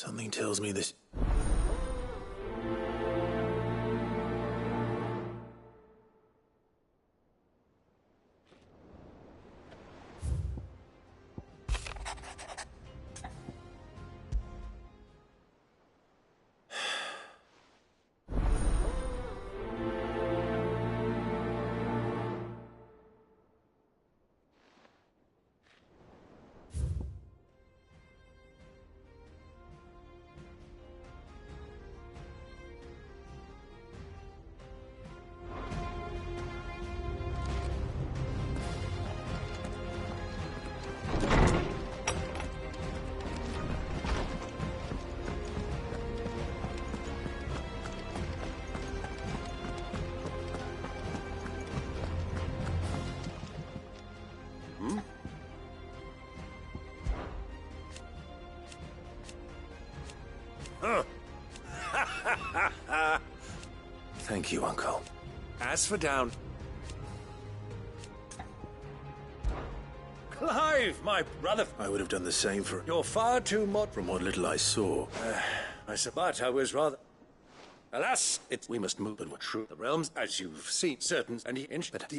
Something tells me this... Thank you, Uncle. As for down... Clive, my brother! I would have done the same for... You're far too mod... From what little I saw. But I was rather... Alas, we must move, but we're true. The realms, as you've seen, certain, and he inched, but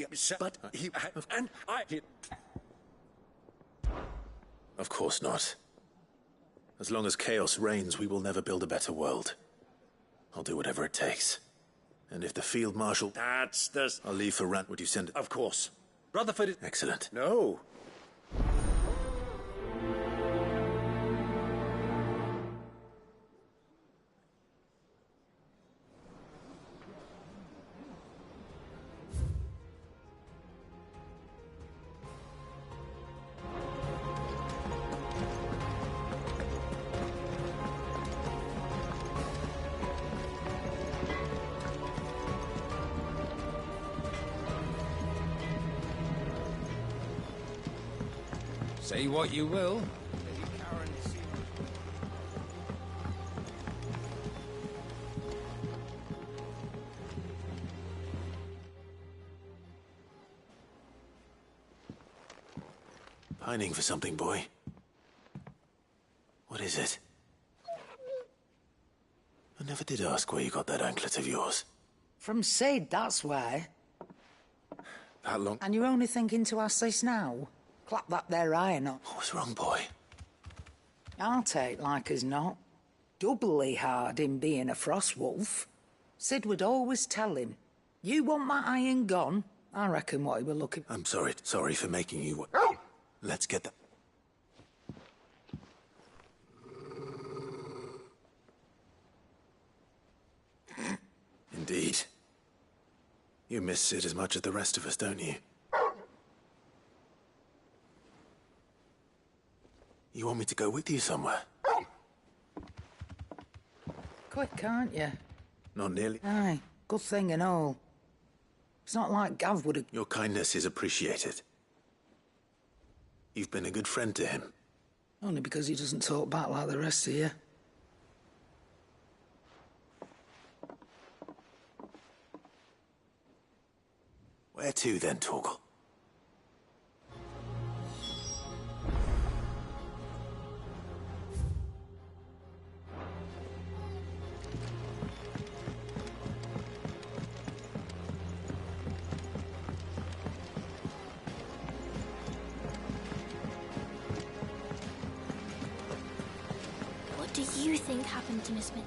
he, and I... Of course not. As long as chaos reigns, we will never build a better world. I'll do whatever it takes. And if the Field Marshal... That's the... I'll leave for Rand. Would you send it? Of course. Rutherford is... Excellent. No. Say what you will. Pining for something, boy. What is it? I never did ask where you got that anklet of yours. From Sid, that's why. That long... And you're only thinking to ask this now? Clap that there iron up. What was wrong, boy? I'll take like as not. Doubly hard in being a frost wolf. Sid would always tell him, you want my iron gone? I reckon what he were looking... I'm sorry. Sorry for making you... Let's get that... Indeed. You miss Sid as much as the rest of us, don't you? You want me to go with you somewhere? Quick, can't you? Not nearly. Aye, good thing and all. It's not like Gav would have... Your kindness is appreciated. You've been a good friend to him. Only because he doesn't talk back like the rest of you. Where to then, Torgal? What do you think happened to Miss Min?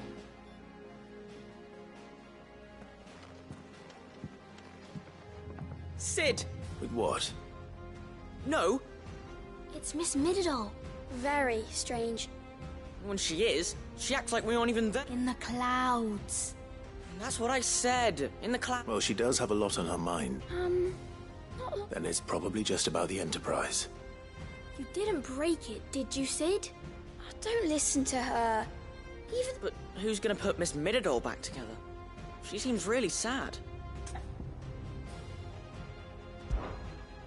Sid! With what? No! It's Miss Mididol. Very strange. When she is, she acts like we aren't even there. In the clouds. That's what I said. In the cloud. Well, she does have a lot on her mind. Not... Then it's probably just about the Enterprise. You didn't break it, did you, Sid? Don't listen to her. Even... But who's gonna put Miss Mididol back together? She seems really sad.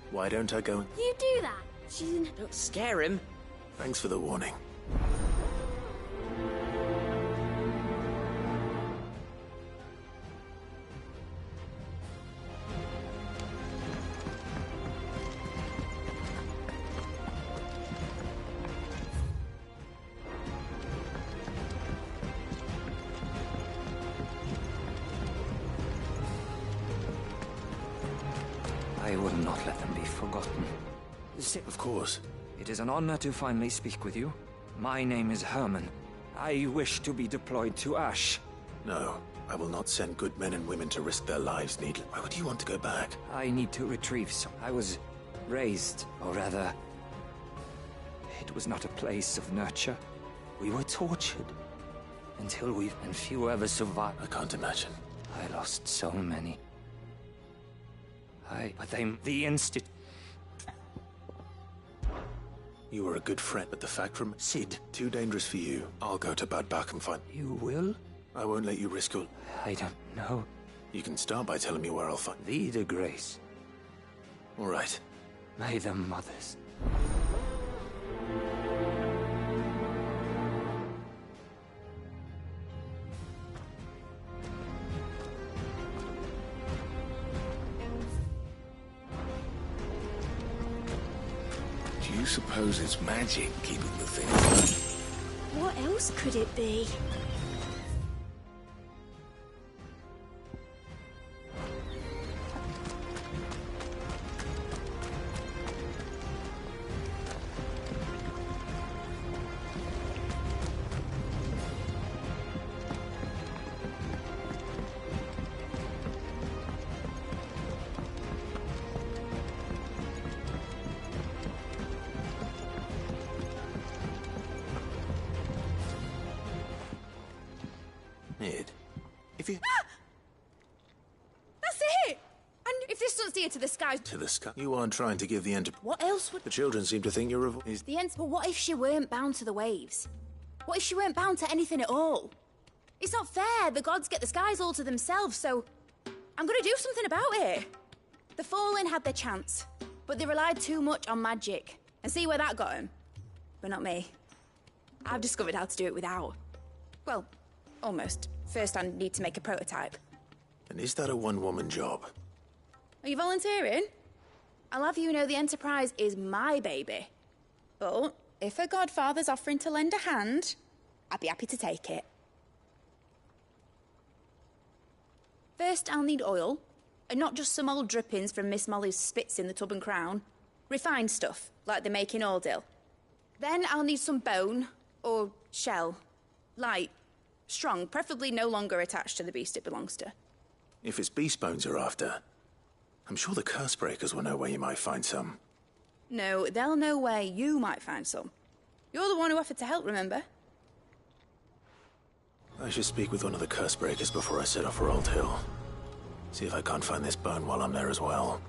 Why don't I go? You do that. She's in... Don't scare him. Thanks for the warning. I will not let them be forgotten. Of course. It is an honor to finally speak with you. My name is Herman. I wish to be deployed to Ash. No, I will not send good men and women to risk their lives needless. Why would you want to go back? I need to retrieve some. I was raised, or rather, it was not a place of nurture. We were tortured. And few ever survived. I can't imagine. I lost so many. You were a good friend, but the fact from Sid, too dangerous for you. I'll go to Bad Bach and find... You will? I won't let you risk your... I don't know. You can start by telling me where I'll find... Vida Grace. All right. May the mothers. Do you suppose it's magic keeping the thing alive? What else could it be? Mid, if you... That's it! And if this doesn't steer to the sky... To the sky. You aren't trying to give the end... What else would... The children seem to think you're a... The ends... But what if she weren't bound to the waves? What if she weren't bound to anything at all? It's not fair. The gods get the skies all to themselves, so... I'm gonna do something about it. The Fallen had their chance, but they relied too much on magic. And see where that got them? But not me. I've discovered how to do it without. Well, almost. First, I need to make a prototype. And is that a one-woman job? Are you volunteering? I'll have you know the Enterprise is my baby. But if a godfather's offering to lend a hand, I'd be happy to take it. First, I'll need oil, and not just some old drippings from Miss Molly's spits in the Tub and Crown. Refined stuff, like they make in Ordil. Then I'll need some bone, or shell. Light, strong, preferably no longer attached to the beast it belongs to. If it's beast bones you're after, I'm sure the Cursebreakers will know where you might find some. No, they'll know where you might find some. You're the one who offered to help, remember? I should speak with one of the Cursebreakers before I set off for Old Hill. See if I can't find this bone while I'm there as well.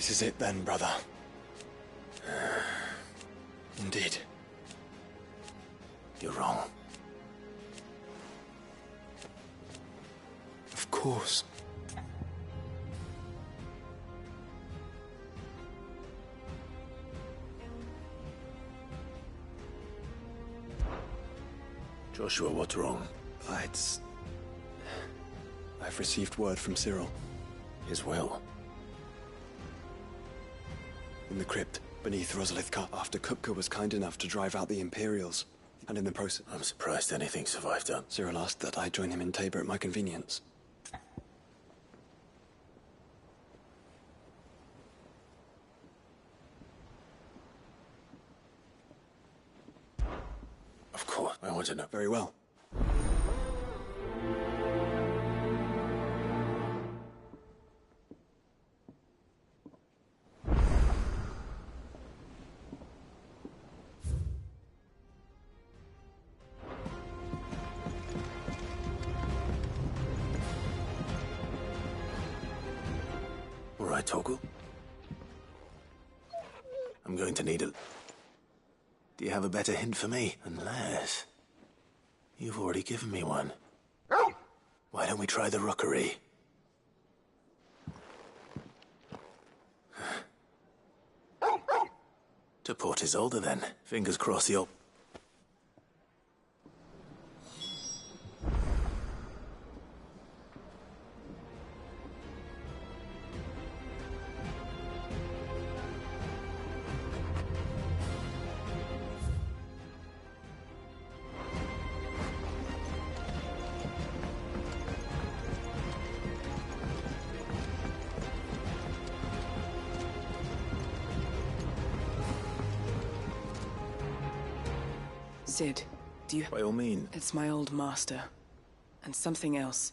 This is it then, brother. Indeed. You're wrong. Of course. Joshua, what's wrong? I've received word from Cyril. His will. In the crypt, beneath Rosalithka, after Kupka was kind enough to drive out the Imperials. And in the process... I'm surprised anything survived that. Cyril asked that I join him in Tabor at my convenience. Of course, I want to know. Very well. All right, Torgal. I'm going to need a... Do you have a better hint for me? Unless... You've already given me one. Why don't we try the rookery? To Port Isolde, then. Fingers crossed you'll... Cid, do you... By all means. It's my old master. And something else.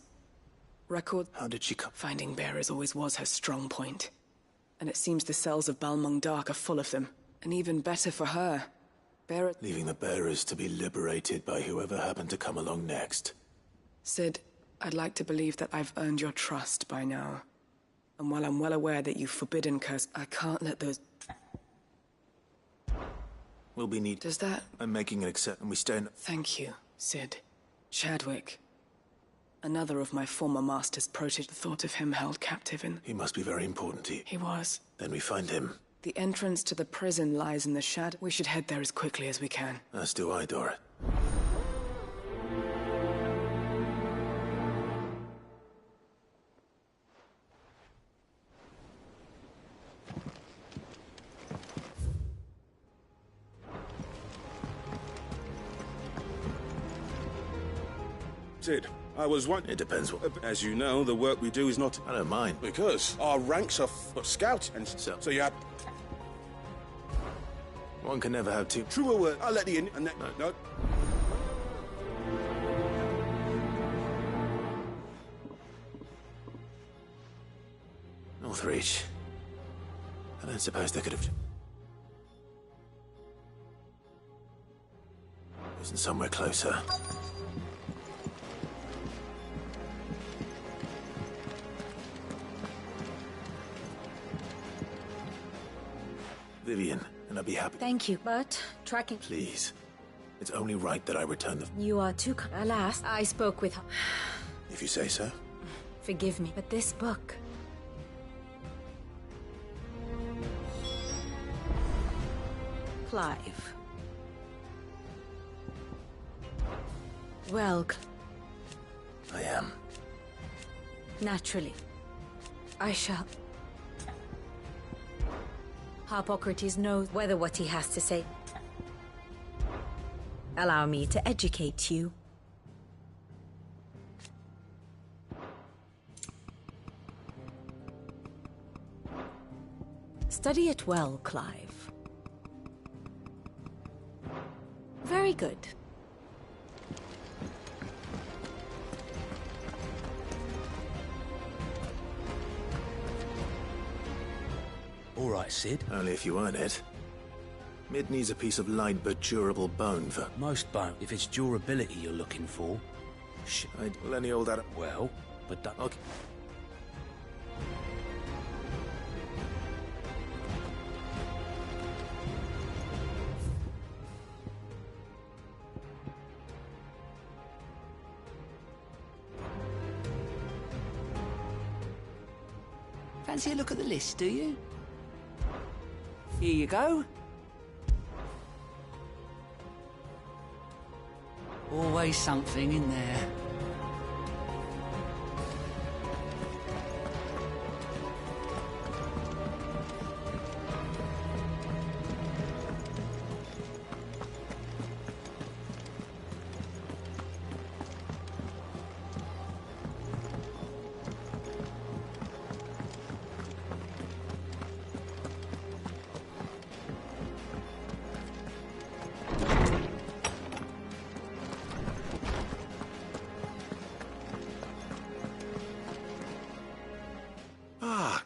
Record... How did she come? Finding bearers always was her strong point. And it seems the cells of Balmung Dark are full of them. And even better for her. Bearer... Leaving the bearers to be liberated by whoever happened to come along next. Cid, I'd like to believe that I've earned your trust by now. And while I'm well aware that you've forbidden curse, I can't let those... Will be need. Does that... I'm making an accept and we stay in... Thank you, Cid. Chadwick. Another of my former master's protege. The thought of him held captive in... He must be very important to you. He was. Then we find him. The entrance to the prison lies in the shadow. We should head there as quickly as we can. As do I, Dora. Cid, I was one. It depends what... As you know, the work we do is not... I don't mind. Because our ranks are scout, and so you have... One can never have two... Truer word. I'll let you in, and then... No. Northreach. I don't suppose they could have... Isn't somewhere closer. Vivian, and I'd be happy. Thank you, but tracking... Please. It's only right that I return the... You are too... Alas, I spoke with her. If you say so. Forgive me, but this book... Clive. Well... I am. Naturally. I shall... Harpocrates knows whether what he has to say. Allow me to educate you. Study it well, Clive. Very good. All right, Cid. Only if you earn it. Mid needs a piece of light but durable bone for... Most bone, if it's durability you're looking for. Well, any old Adam... Well, but... Okay. Fancy a look at the list, do you? Here you go. Always something in there.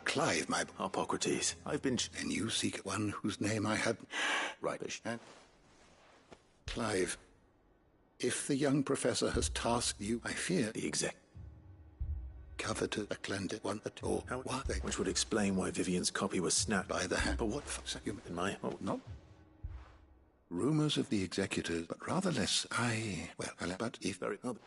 Clive, my... Harpocrates, I've been... And you seek one whose name I had... Right. Clive, if the young professor has tasked you, I fear... The exec... Coveted a clandestine one at all. How? What? Which would explain why Vivian's copy was snapped. By the hand. But what you in my... Oh, no. Rumours of the executors, but rather less... Well, but if... Very... Oh,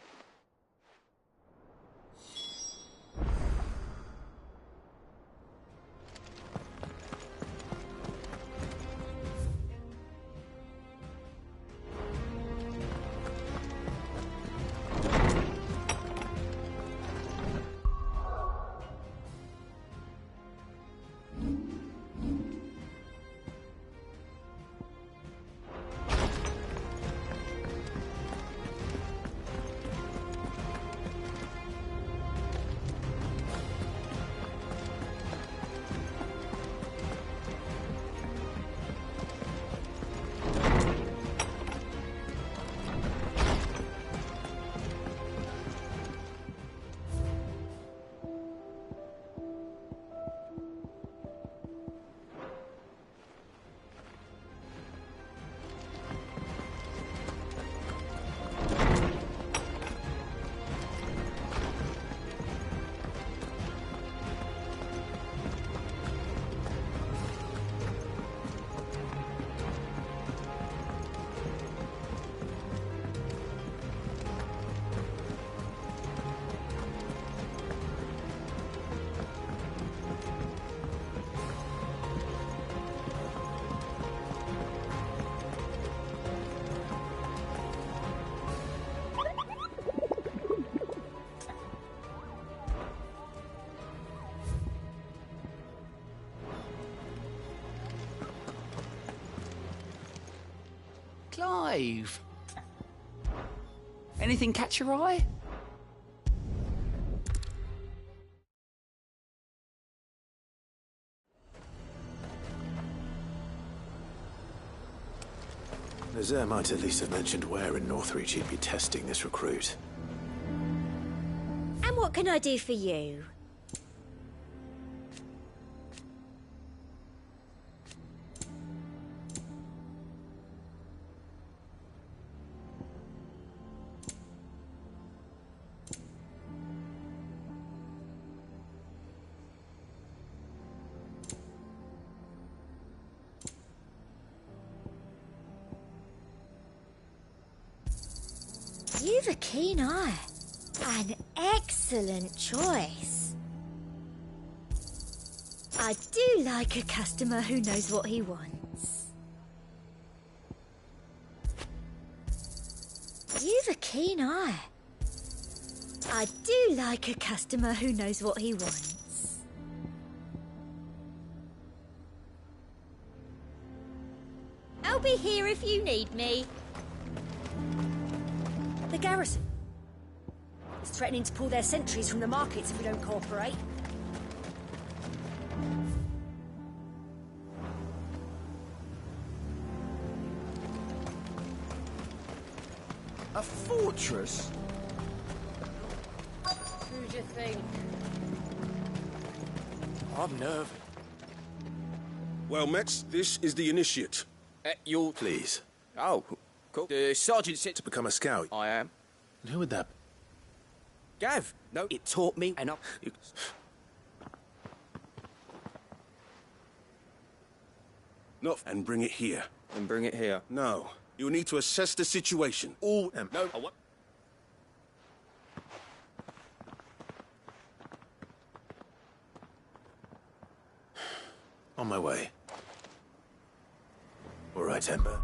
Clive. Anything catch your eye? Nazaire might at least have mentioned where in Northreach he'd be testing this recruit. And what can I do for you? You've a keen eye. An excellent choice. I do like a customer who knows what he wants. You've a keen eye. I do like a customer who knows what he wants. I'll be here if you need me. The garrison is threatening to pull their sentries from the markets if we don't cooperate. A fortress? Who'd you think? I'm nervous. Well, Max, this is the initiate. You'll... Please. Oh, cool. The sergeant said... To become a scout? I am. And who would that... Gav. No, it taught me and No, and bring it here. And bring it here. No. You'll need to assess the situation. All... No, I want... On my way. All right, Ember.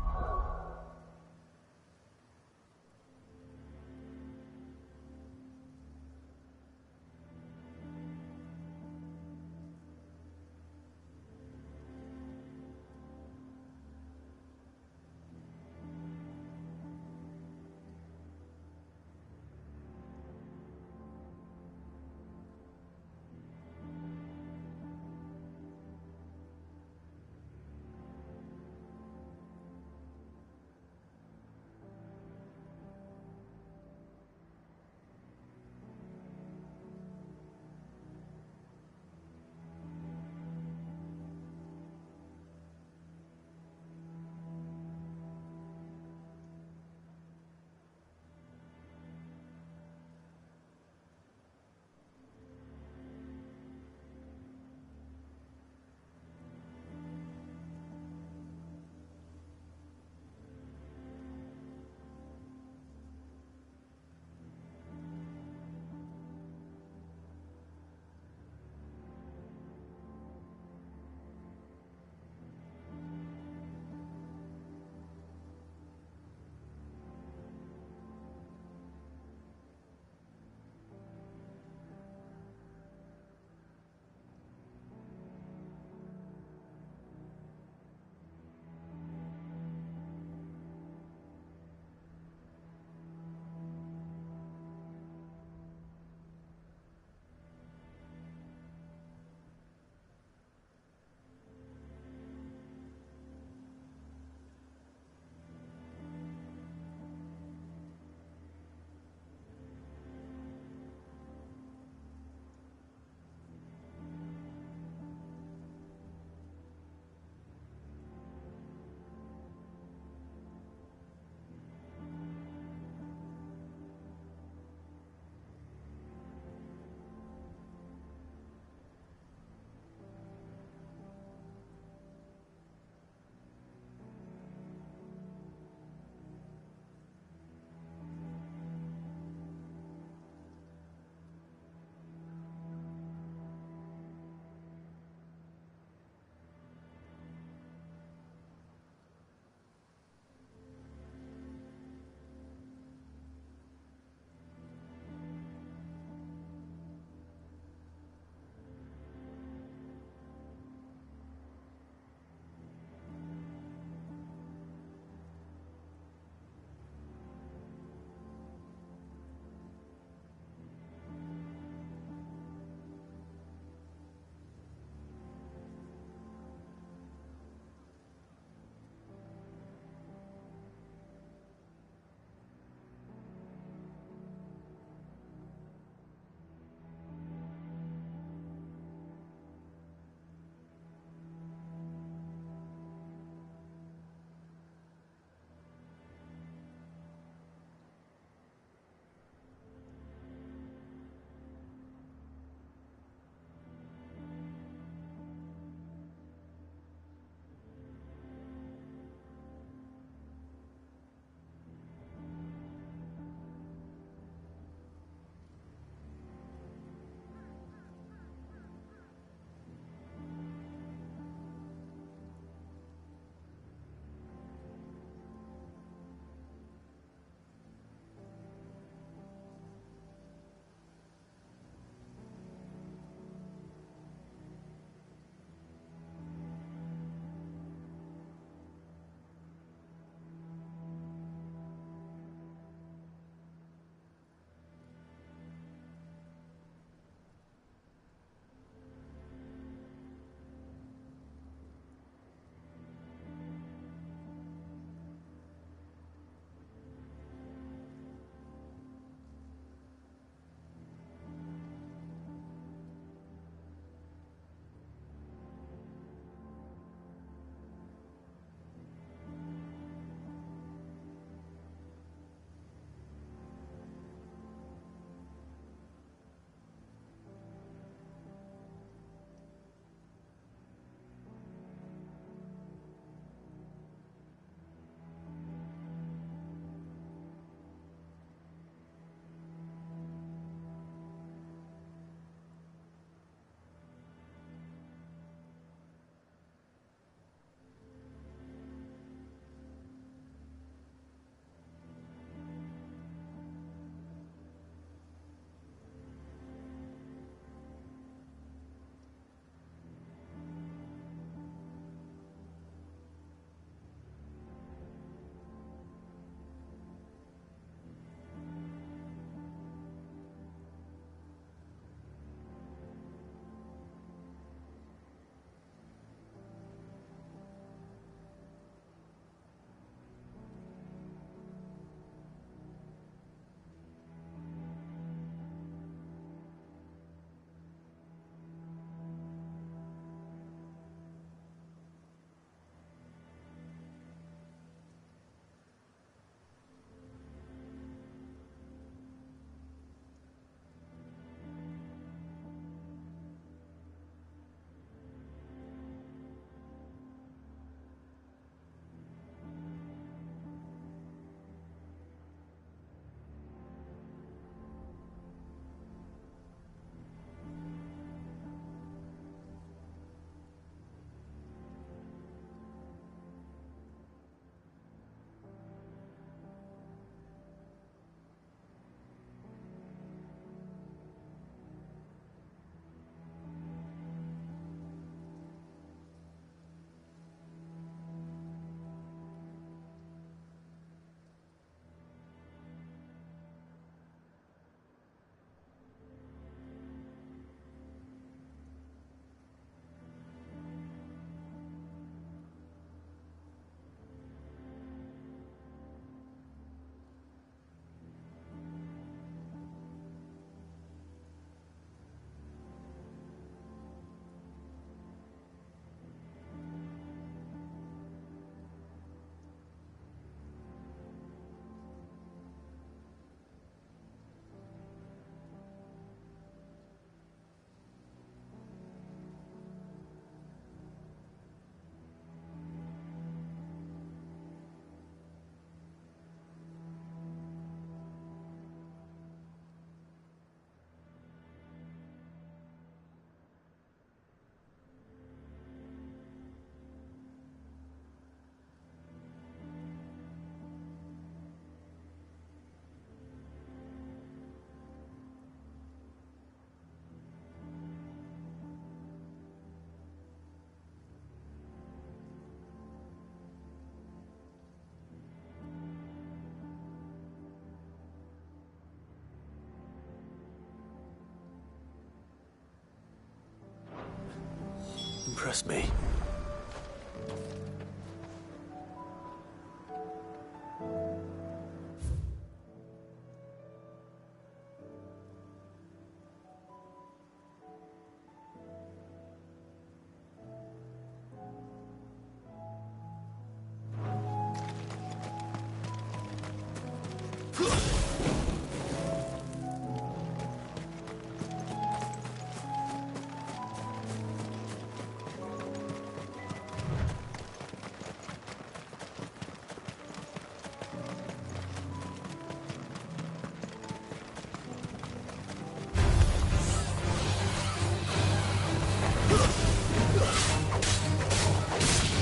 trust me.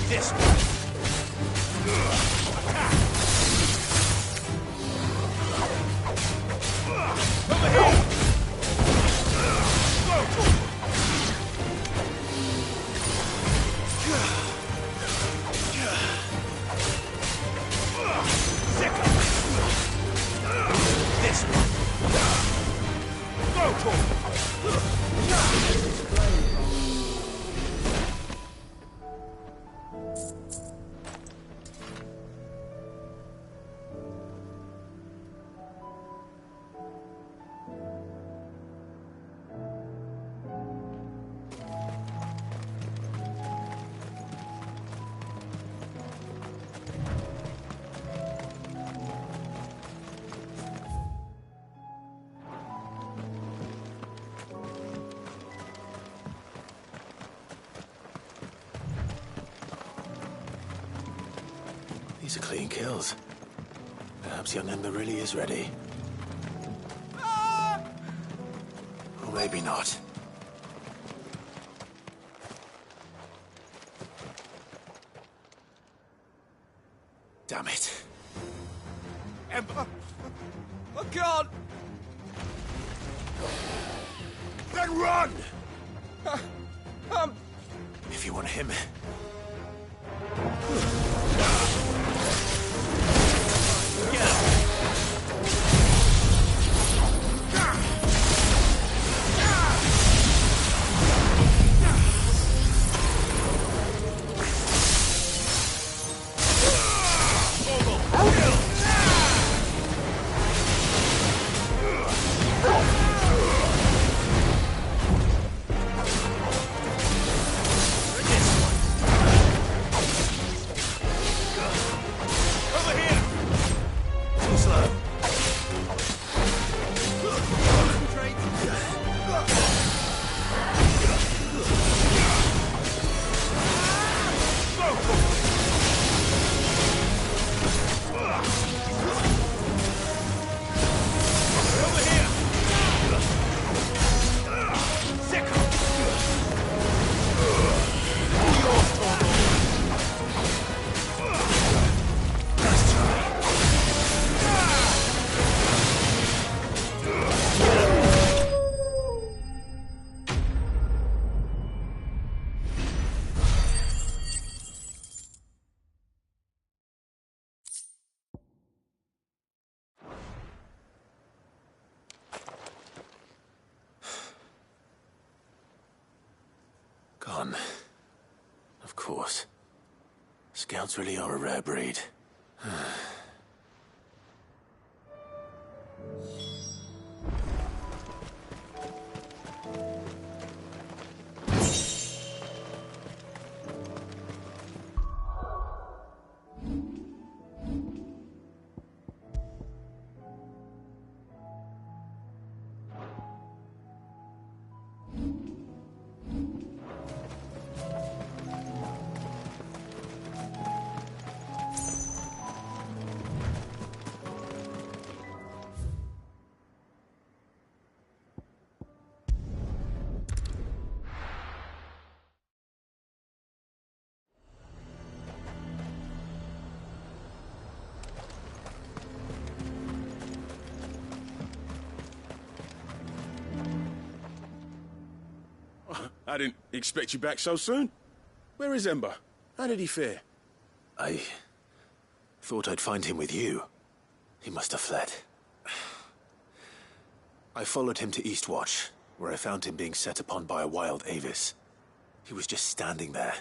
This way. Over here! This one. Go for it. These are clean kills. Perhaps young Ember really is ready. Or maybe not. Damn it. Ember! I can't! Then run! If you want him, gone. Of course. Scouts really are a rare breed. I didn't expect you back so soon. Where is Ember? How did he fare? I thought I'd find him with you. He must have fled. I followed him to Eastwatch, where I found him being set upon by a wild Avis. He was just standing there.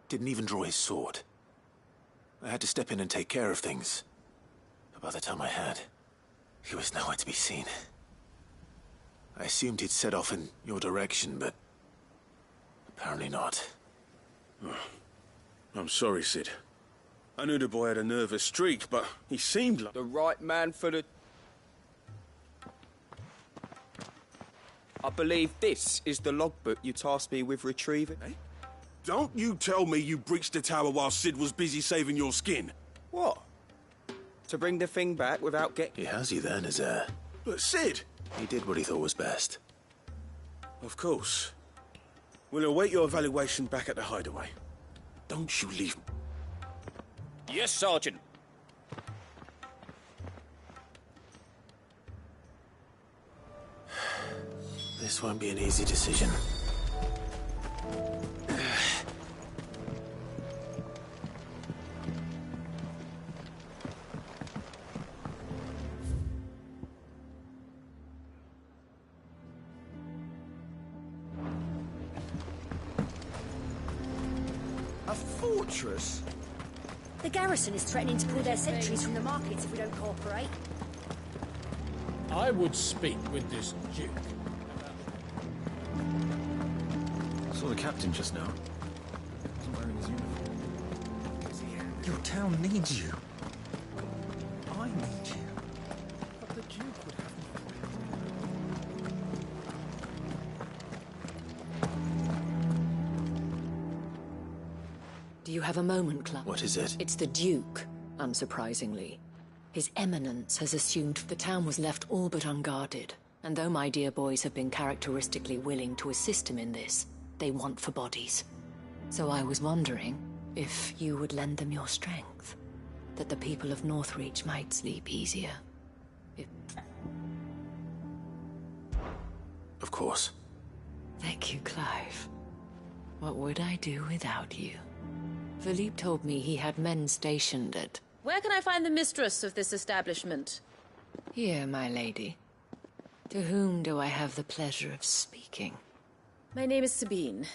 Didn't even draw his sword. I had to step in and take care of things. But by the time I had, he was nowhere to be seen. I assumed he'd set off in your direction, but apparently not. Oh, I'm sorry, Sid. I knew the boy had a nervous streak, but he seemed like... The right man for the... I believe this is the logbook you tasked me with retrieving. Eh? Don't you tell me you breached the tower while Sid was busy saving your skin. What? To bring the thing back without getting... He has you there, Nazaire. But Sid! He did what he thought was best. Of course. We'll await your evaluation back at the hideaway. Don't you leave... Yes, Sergeant. This won't be an easy decision. A fortress? The garrison is threatening to pull their sentries from the markets if we don't cooperate. I would speak with this Duke. I saw the captain just now. He's wearing his uniform. Your town needs you. I need you. But the Duke would have Do you have a moment, Club? What is it? It's the Duke, unsurprisingly. His Eminence has assumed the town was left all but unguarded, and though my dear boys have been characteristically willing to assist him in this, they want for bodies. So I was wondering if you would lend them your strength, that the people of Northreach might sleep easier. Of course. Thank you, Clive. What would I do without you? Philippe told me he had men stationed at... Where can I find the mistress of this establishment? Here, my lady. To whom do I have the pleasure of speaking? My name is Sabine,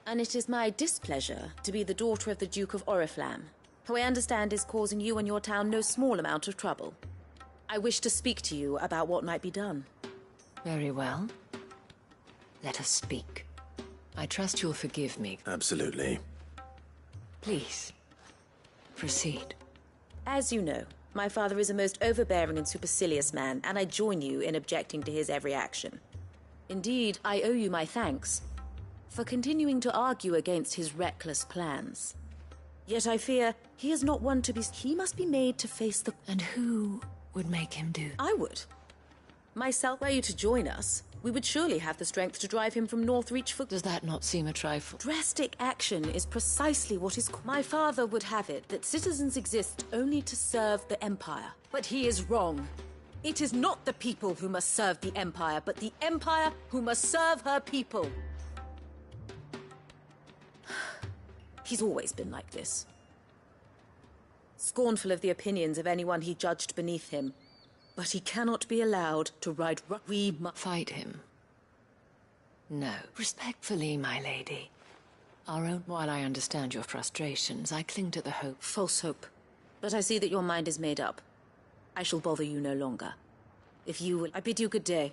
and it is my displeasure to be the daughter of the Duke of Oriflamme, who I understand is causing you and your town no small amount of trouble. I wish to speak to you about what might be done. Very well. Let us speak. I trust you'll forgive me. Absolutely. Please, proceed. As you know, my father is a most overbearing and supercilious man, and I join you in objecting to his every action. Indeed, I owe you my thanks for continuing to argue against his reckless plans. Yet I fear he is not one to be... He must be made to face the... And who would make him do? I would. Myself, were you to join us, we would surely have the strength to drive him from Northreach for... Does that not seem a trifle? Drastic action is precisely what is... My father would have it that citizens exist only to serve the Empire. But he is wrong. It is not the people who must serve the Empire, but the Empire who must serve her people. He's always been like this. Scornful of the opinions of anyone he judged beneath him. But he cannot be allowed to ride... We must... Fight him. No. Respectfully, my lady. While I understand your frustrations, I cling to the hope... False hope. But I see that your mind is made up. I shall bother you no longer. If you will... I bid you good day.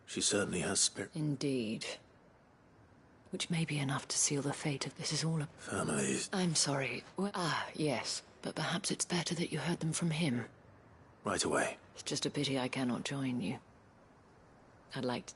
She certainly has spirit. Indeed. Which may be enough to seal the fate of... This is all a... Families. I'm sorry. Yes. But perhaps it's better that you heard them from him. Right away. It's just a pity I cannot join you. I'd like to...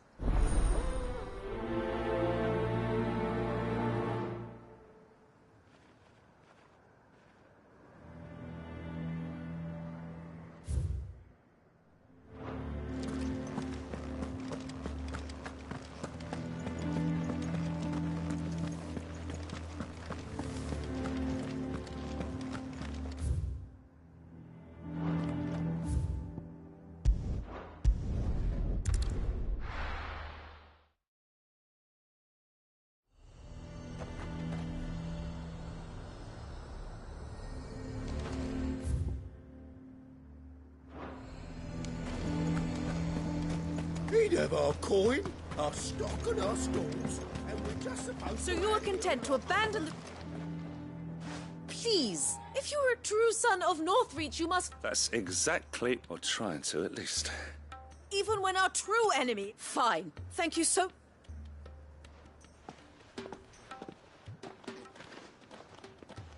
We'd have our coin, our stock and our stores, and we're just supposed So you are content to abandon the... Please, if you are a true son of Northreach, you must... That's exactly... Or trying to, at least. Even when our true enemy... Fine. Thank you so...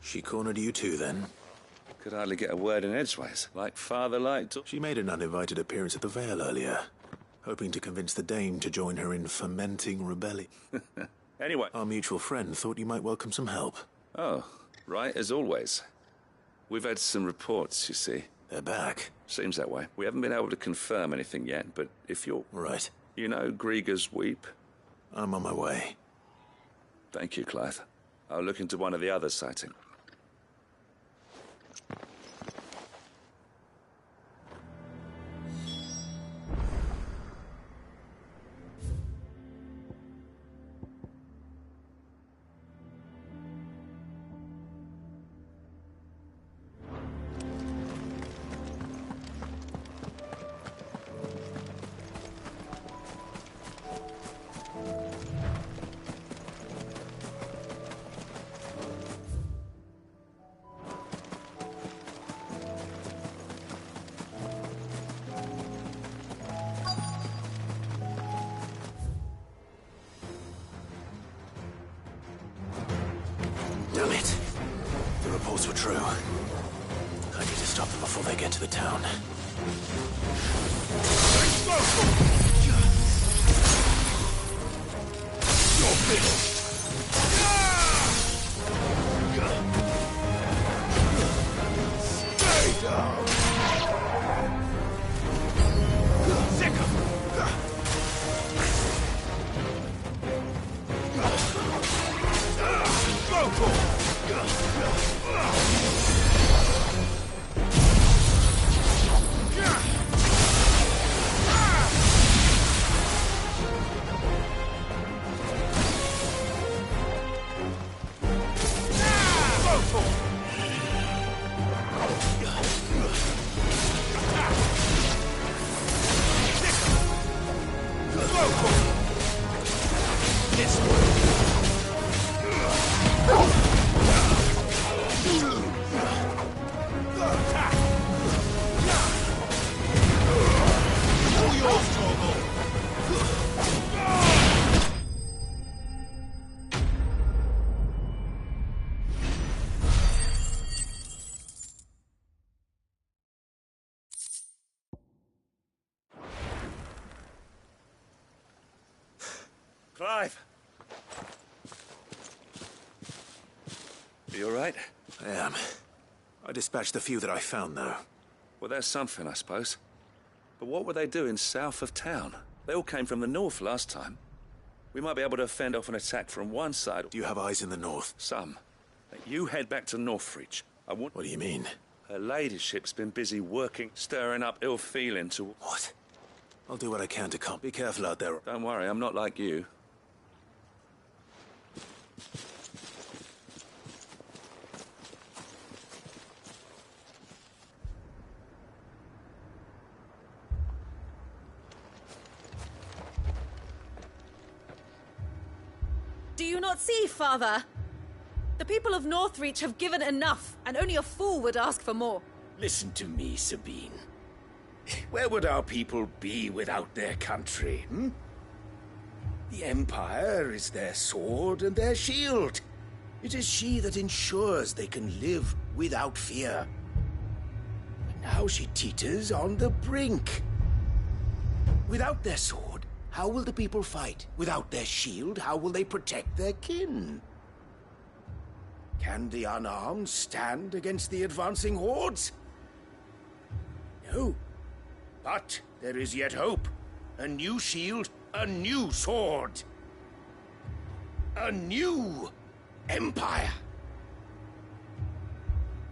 She cornered you too, then? Could hardly get a word in edgeways. Like father-like... She made an uninvited appearance at the Vale earlier, hoping to convince the Dame to join her in fomenting rebellion. Anyway... Our mutual friend thought you might welcome some help. Oh, right, as always. We've had some reports, you see. They're back. Seems that way. We haven't been able to confirm anything yet, but if you're... Right. You know Grieger's Weep? I'm on my way. Thank you, Clive. I'll look into one of the other sightings. Damn it. The reports were true. I need to stop them before they get to the town. You're finished! Stay down! Sick of Go for it! Clive! You all right? I am. I dispatched the few that I found, though. Well, that's something, I suppose. But what were they doing south of town? They all came from the north last time. We might be able to fend off an attack from one side. Do you have eyes in the north? Some. You head back to Northreach. What do you mean? Her ladyship's been busy working, stirring up ill feeling to... What? I'll do what I can to calm. Be careful out there. Don't worry, I'm not like you. Do you not see, Father? The people of Northreach have given enough, and only a fool would ask for more. Listen to me, Sabine. Where would our people be without their country, The Empire is their sword and their shield. It is she that ensures they can live without fear. But now she teeters on the brink. Without their sword, how will the people fight? Without their shield, how will they protect their kin? Can the unarmed stand against the advancing hordes? No. But there is yet hope. A new shield, a new sword. A new empire.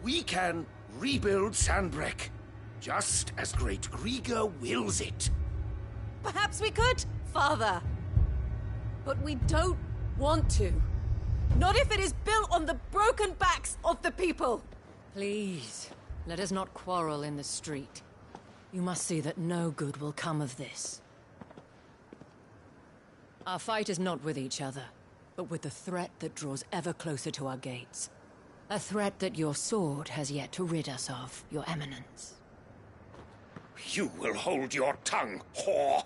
We can rebuild Sanbreque, just as great Grieger wills it. Perhaps we could, Father. But we don't want to. Not if it is built on the broken backs of the people. Please, let us not quarrel in the street. You must see that no good will come of this. Our fight is not with each other, but with the threat that draws ever closer to our gates. A threat that your sword has yet to rid us of, Your Eminence. You will hold your tongue, whore!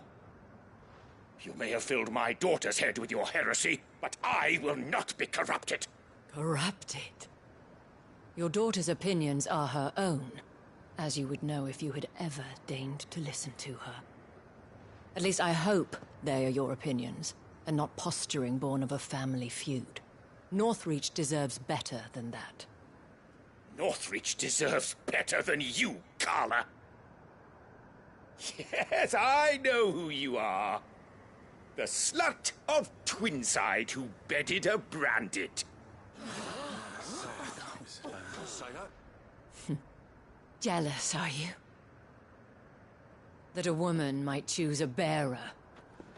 You may have filled my daughter's head with your heresy, but I will not be corrupted! Corrupted? Your daughter's opinions are her own, as you would know if you had ever deigned to listen to her. At least I hope they are your opinions, and not posturing born of a family feud. Northreach deserves better than that. Northreach deserves better than you, Carla! Yes, I know who you are. The slut of Twinside who bedded a Branded. Jealous, are you? That a woman might choose a bearer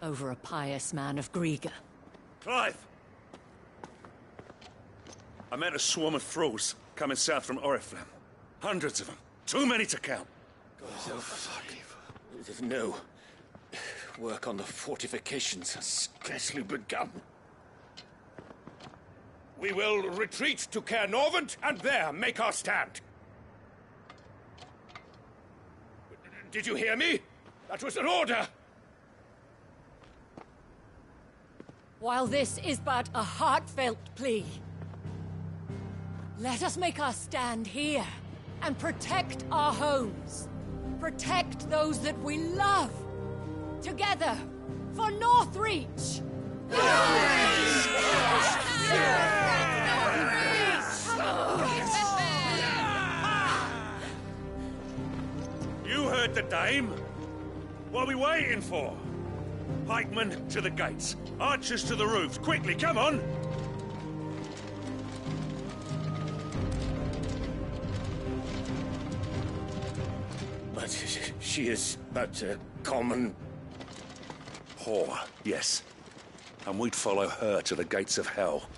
over a pious man of Griga. Clive! I met a swarm of thralls coming south from Oriflamme. Hundreds of them. Too many to count. No. Work on the fortifications has scarcely begun. We will retreat to Caernarvon and there make our stand. Did you hear me? That was an order! While this is but a heartfelt plea, let us make our stand here and protect our homes. Protect those that we love. Together, for Northreach! You heard the dame. What are we waiting for? Pikemen to the gates. Archers to the roofs. Quickly, come on! But she is but a common... whore, yes. And we'd follow her to the gates of hell.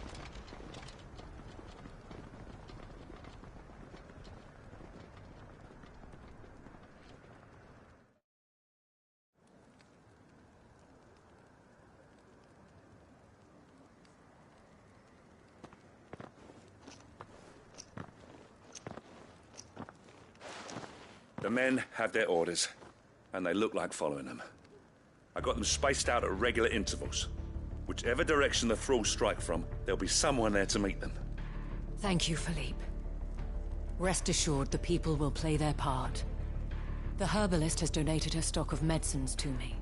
The men have their orders, and they look like following them. I got them spaced out at regular intervals. Whichever direction the thralls strike from, there'll be someone there to meet them. Thank you, Philippe. Rest assured the people will play their part. The herbalist has donated her stock of medicines to me.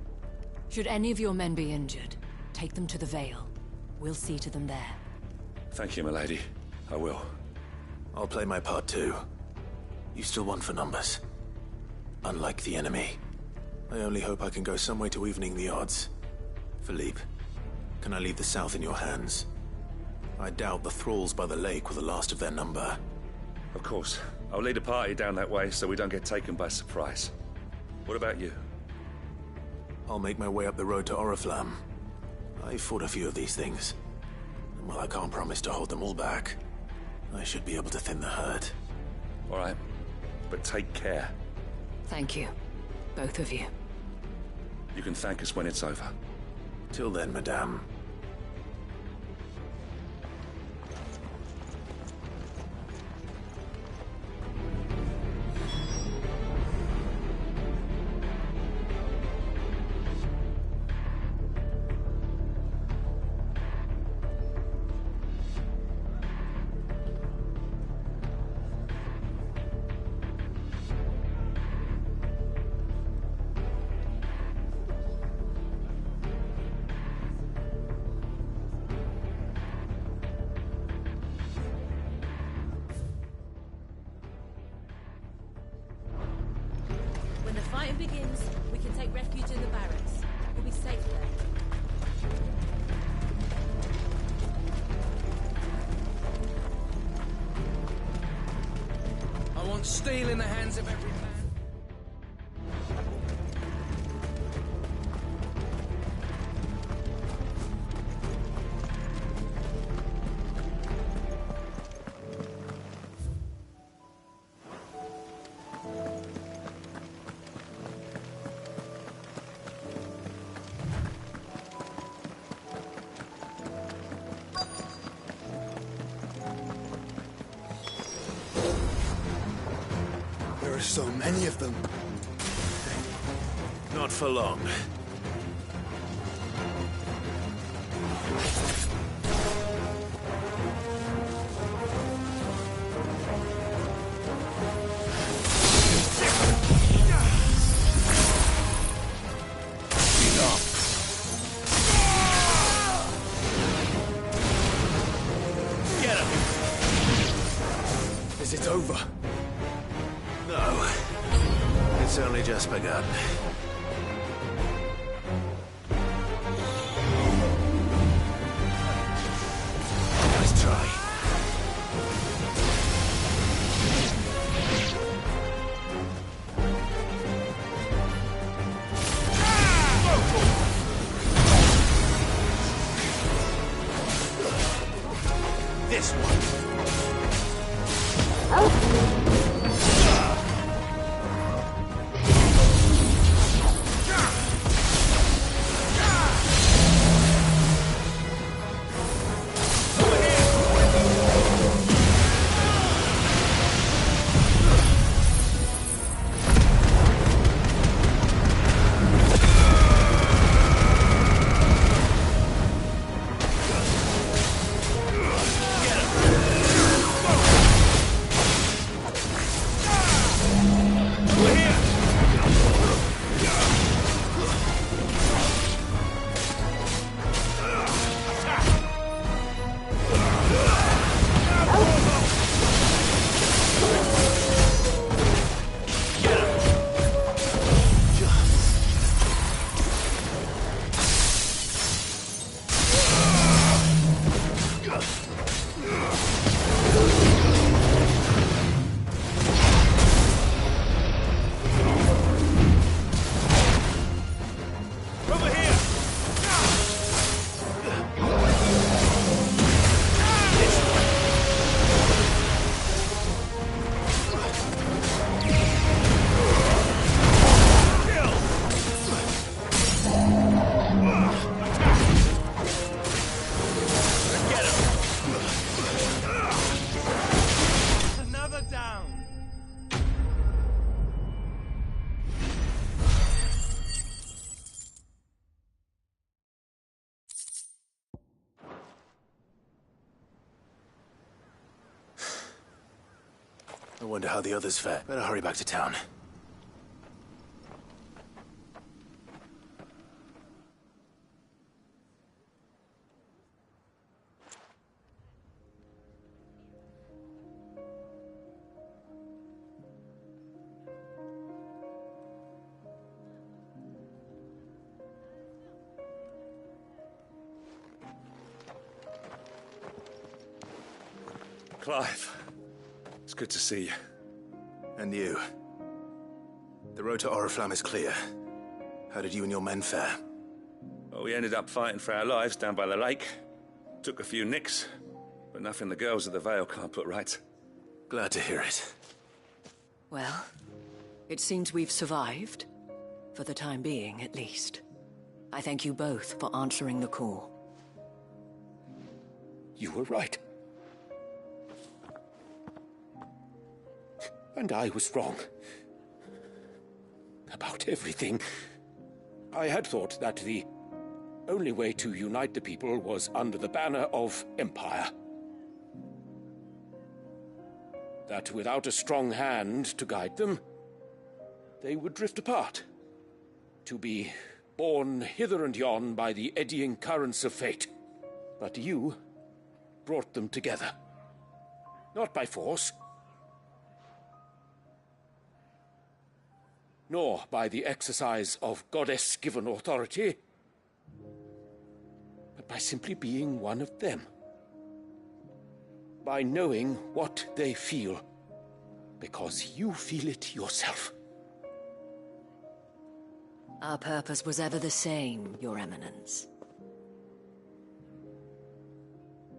Should any of your men be injured, take them to the Vale. We'll see to them there. Thank you, milady. I will. I'll play my part too. You still want for numbers. Unlike the enemy. I only hope I can go some way to evening the odds. Philippe, can I leave the south in your hands? I doubt the thralls by the lake were the last of their number. Of course. I'll lead a party down that way so we don't get taken by surprise. What about you? I'll make my way up the road to Oriflamme. I fought a few of these things. And while I can't promise to hold them all back, I should be able to thin the herd. All right. But take care. Thank you. Both of you. You can thank us when it's over. Till then, madame. When the fighting begins, we can take refuge in the barracks. We'll be safe there. I want steel in the hands of every man. So many of them. Not for long. It's over. No. It's only just begun. Nice try. This one. I wonder how the others fare. Better hurry back to town. Clive, it's good to see you. And you. The road to Oriflamme is clear. How did you and your men fare? Well, we ended up fighting for our lives down by the lake. Took a few nicks, but nothing the girls of the Vale can't put right. Glad to hear it. Well, it seems we've survived. For the time being, at least. I thank you both for answering the call. You were right. And I was wrong. About everything. I had thought that the only way to unite the people was under the banner of Empire. That without a strong hand to guide them, they would drift apart. To be borne hither and yon by the eddying currents of fate. But you brought them together. Not by force, nor by the exercise of goddess-given authority, but by simply being one of them. By knowing what they feel, because you feel it yourself. Our purpose was ever the same, Your Eminence.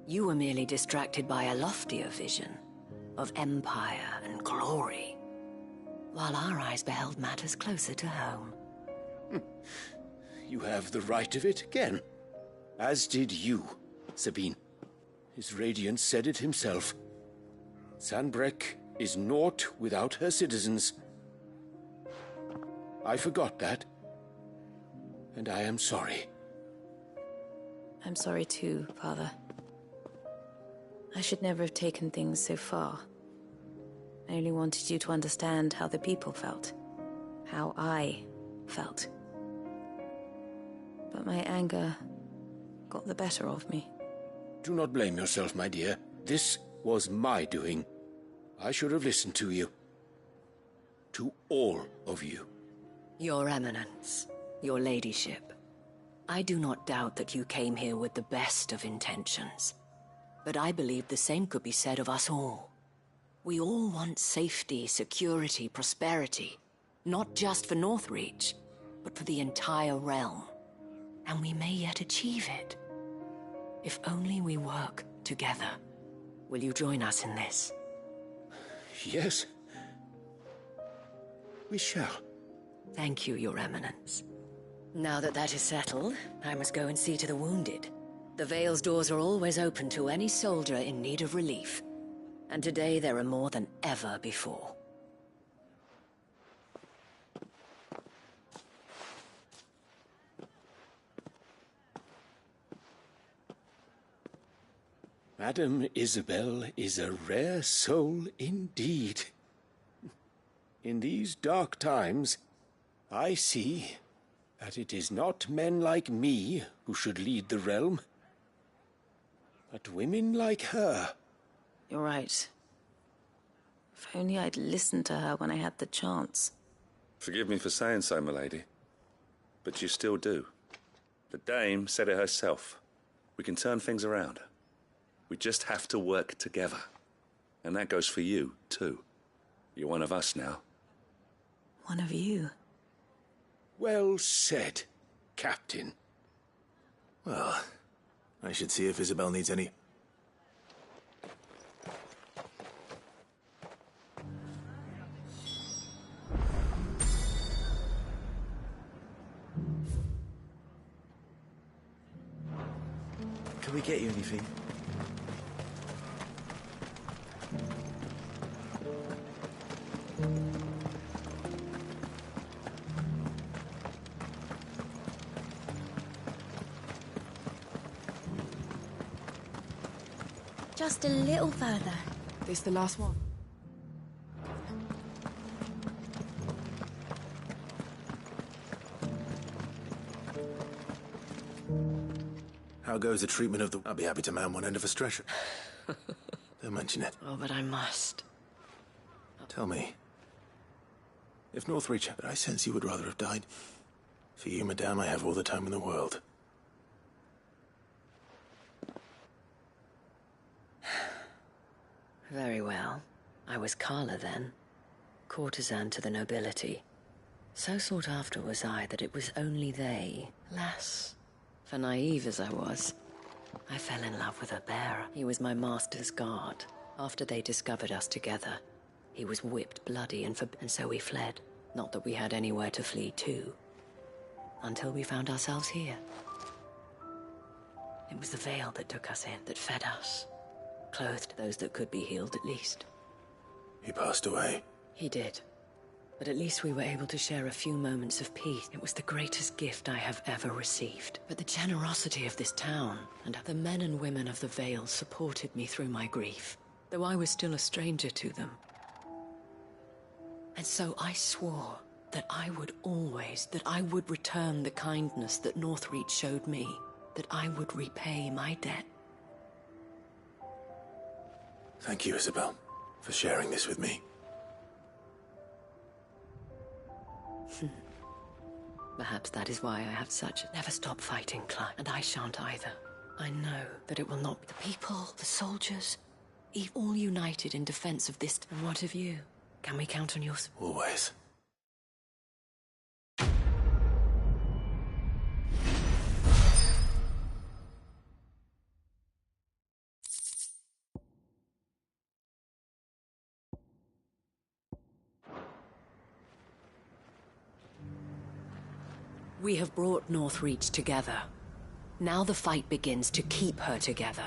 You were merely distracted by a loftier vision of empire and glory, while our eyes beheld matters closer to home. You have the right of it again. As did you, Sabine. His radiance said it himself. Sanbreque is naught without her citizens, I forgot that. And I am sorry. I'm sorry too, Father. I should never have taken things so far. I only wanted you to understand how the people felt. How I felt. But my anger got the better of me. Do not blame yourself, my dear. This was my doing. I should have listened to you. To all of you. Your Eminence, your Ladyship, I do not doubt that you came here with the best of intentions. But I believe the same could be said of us all. We all want safety, security, prosperity. Not just for Northreach, but for the entire realm. And we may yet achieve it. If only we work together. Will you join us in this? Yes. We shall. Thank you, Your Eminence. Now that that is settled, I must go and see to the wounded. The Vale's doors are always open to any soldier in need of relief. And today there are more than ever before. Madame Isabel is a rare soul indeed. In these dark times, I see that it is not men like me who should lead the realm, but women like her. You're right. If only I'd listened to her when I had the chance. Forgive me for saying so, milady, but you still do. The Dame said it herself. We can turn things around. We just have to work together. And that goes for you, too. You're one of us now. One of you? Well said, Captain. Well, I should see if Isabel needs any... Can we get you anything? Just a little further. This the last one? How goes the treatment of the... I'll be happy to man one end of a stretcher. Don't mention it. Oh, but I must. Tell me. If Northreach... But I sense you would rather have died. For you, madame, I have all the time in the world. Very well. I was Carla then. Courtesan to the nobility. So sought after was I that it was only they. Alas, for naive as I was, I fell in love with a bearer. He was my master's guard. After they discovered us together, he was whipped bloody and so we fled. Not that we had anywhere to flee to. Until we found ourselves here. It was the Vale that took us in, that fed us. Clothed those that could be healed, at least. He passed away. He did. But at least we were able to share a few moments of peace. It was the greatest gift I have ever received. But the generosity of this town, and the men and women of the Vale supported me through my grief, though I was still a stranger to them. And so I swore that I would return the kindness that Northreach showed me, that I would repay my debt. Thank you, Isabel, for sharing this with me. Perhaps that is why I have such... Never stop fighting, Clive. And I shan't either. I know that it will not be the people, the soldiers, all united in defense of this... And what of you? Can we count on your... Always. We have brought Northreach together. Now the fight begins to keep her together.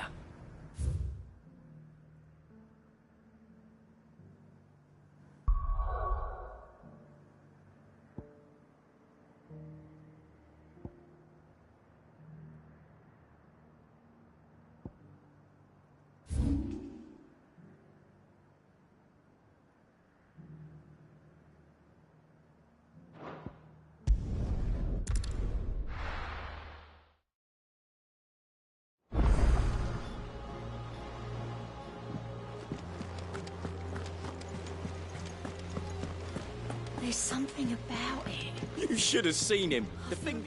There's something about it. You should have seen him. The thing...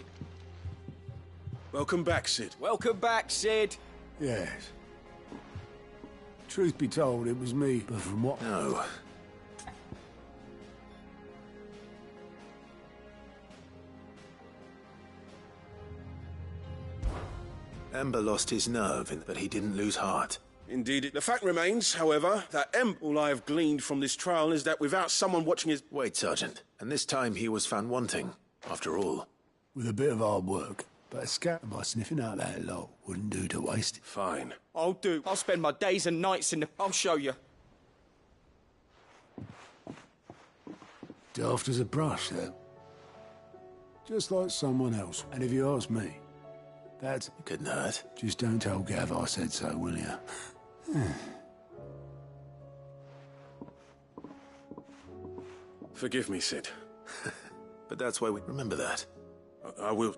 Welcome back, Sid. Welcome back, Sid. Yes. Truth be told, it was me, but from what... No. Ember lost his nerve, but he didn't lose heart. Indeed. The fact remains, however, that all I have gleaned from this trial is that without someone watching his... Wait, Sergeant. And this time he was found wanting, after all. With a bit of hard work, but a scatter by sniffing out that lot wouldn't do to waste it. Fine. I'll do. I'll spend my days and nights in the... I'll show you. Daft as a brush, though. Just like someone else. And if you ask me, that's... Good nerd. Just don't tell Gav I said so, will you? Forgive me, Sid. But that's why we remember that. I will.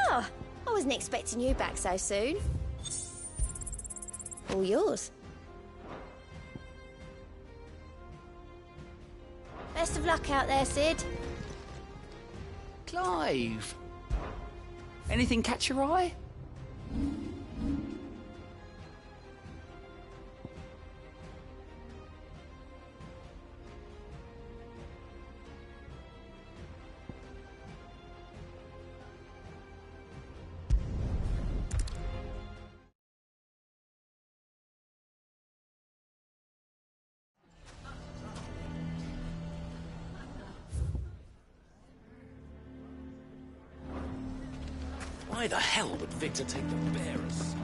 Oh, I wasn't expecting you back so soon. All yours. Best of luck out there, Sid. Clive! Anything catch your eye? Why the hell would Victor take the bearers?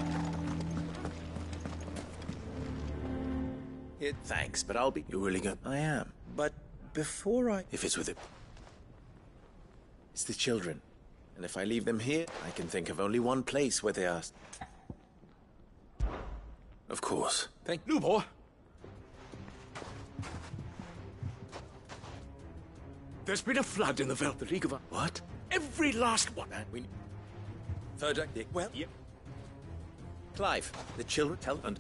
Here, thanks, but I'll be... You're really good. I am. But before I... If it's with it. It's the children. And if I leave them here, I can think of only one place where they are... Of course. Thank you, boy. There's been a flood in the Veld. The League of... What? Every last one. And we... Third act, well, yep. Clive, the children tell... And...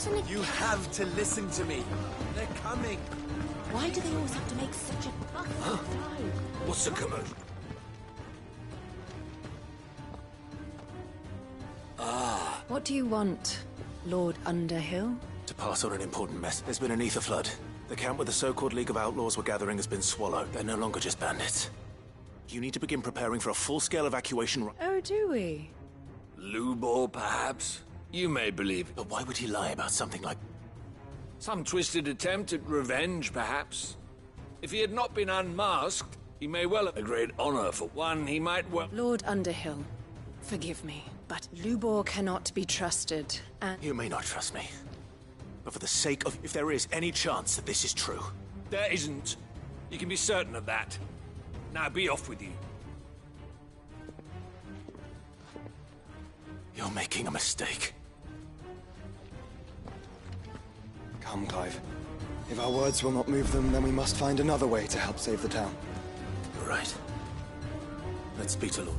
listen again. You have to listen to me. They're coming. Why do they always have to make such a fuss? What's the commotion? What do you want, Lord Underhill? To pass on an important mess. There's been an ether flood. The camp where the so-called League of Outlaws were gathering has been swallowed. They're no longer just bandits. You need to begin preparing for a full-scale evacuation. Oh, do we? Lubor, perhaps? You may believe it. But why would he lie about something like... Some twisted attempt at revenge, perhaps? If he had not been unmasked, he may well have a great honor for one. He might well... Lord Underhill, forgive me, but Lubor cannot be trusted, and... You may not trust me. But for the sake of... If there is any chance that this is true... There isn't. You can be certain of that. Now be off with you. You're making a mistake. Come, Clive. If our words will not move them, then we must find another way to help save the town. You're right. Let's speak to Lord.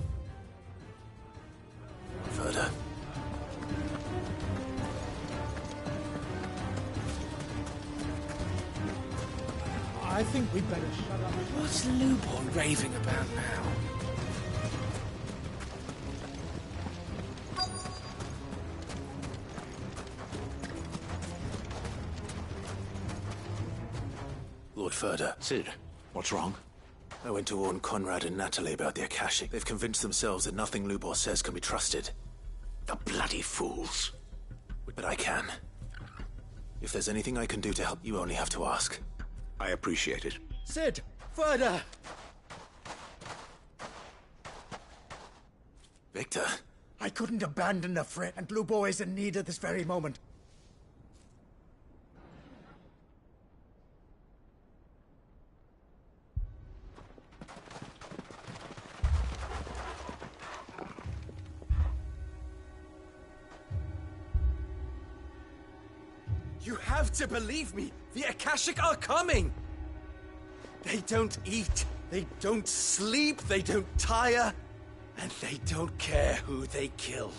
Further. I think we'd better shut up. What's Lubor raving about now? Lord Furder. Cid, what's wrong? I went to warn Conrad and Natalie about the Akashic. They've convinced themselves that nothing Lubor says can be trusted. The bloody fools. But I can. If there's anything I can do to help, you only have to ask. I appreciate it. Cid! Further! Victor. I couldn't abandon a friend, and Lubor is in need at this very moment. You have to believe me! The Akashic are coming! They don't eat, they don't sleep, they don't tire, and they don't care who they kill.